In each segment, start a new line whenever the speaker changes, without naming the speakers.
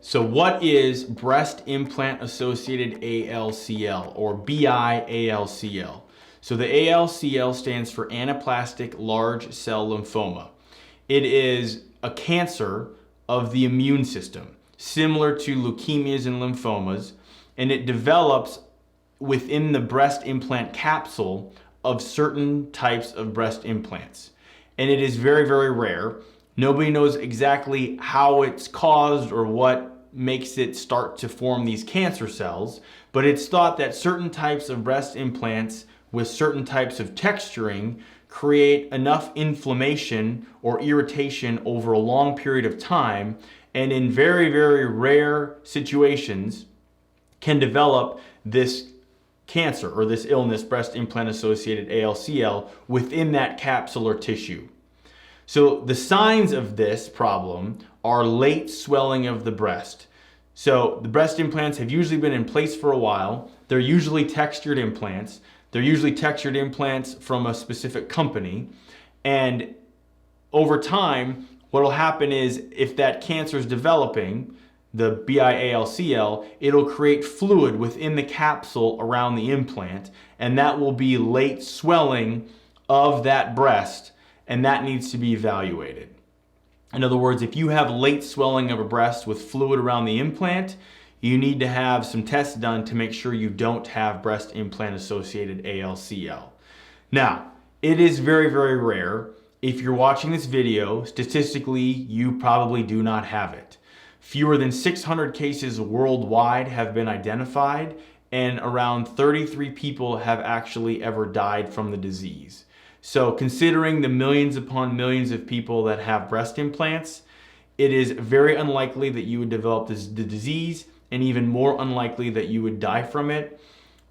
So what is breast implant associated ALCL or BI-ALCL? So the ALCL stands for anaplastic large cell lymphoma. It is a cancer of the immune system, similar to leukemias and lymphomas, and it develops within the breast implant capsule of certain types of breast implants. And it is very, very rare. Nobody knows exactly how it's caused or what makes it start to form these cancer cells, but it's thought that certain types of breast implants with certain types of texturing create enough inflammation or irritation over a long period of time, and in very, very rare situations can develop this cancer or this illness, breast implant associated ALCL, within that capsule or tissue. So the signs of this problem are late swelling of the breast. So the breast implants have usually been in place for a while. They're usually textured implants. They're usually textured implants from a specific company. And over time, what will happen is if that cancer is developing, the BI-ALCL, it'll create fluid within the capsule around the implant, and that will be late swelling of that breast, and that needs to be evaluated. In other words, if you have late swelling of a breast with fluid around the implant, you need to have some tests done to make sure you don't have breast implant associated ALCL. Now, it is very, very rare. If you're watching this video, statistically, you probably do not have it. Fewer than 600 cases worldwide have been identified, and around 33 people have actually ever died from the disease. So considering the millions upon millions of people that have breast implants, it is very unlikely that you would develop the disease, and even more unlikely that you would die from it.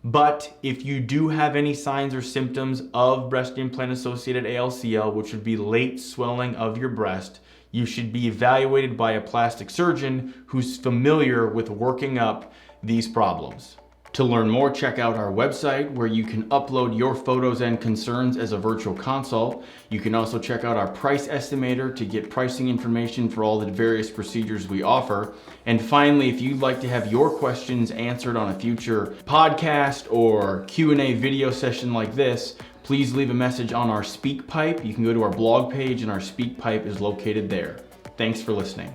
But if you do have any signs or symptoms of breast implant associated ALCL, which would be late swelling of your breast, you should be evaluated by a plastic surgeon who's familiar with working up these problems. To learn more, check out our website where you can upload your photos and concerns as a virtual consult. You can also check out our price estimator to get pricing information for all the various procedures we offer. And finally, if you'd like to have your questions answered on a future podcast or Q&A video session like this, please leave a message on our SpeakPipe. You can go to our blog page and our SpeakPipe is located there. Thanks for listening.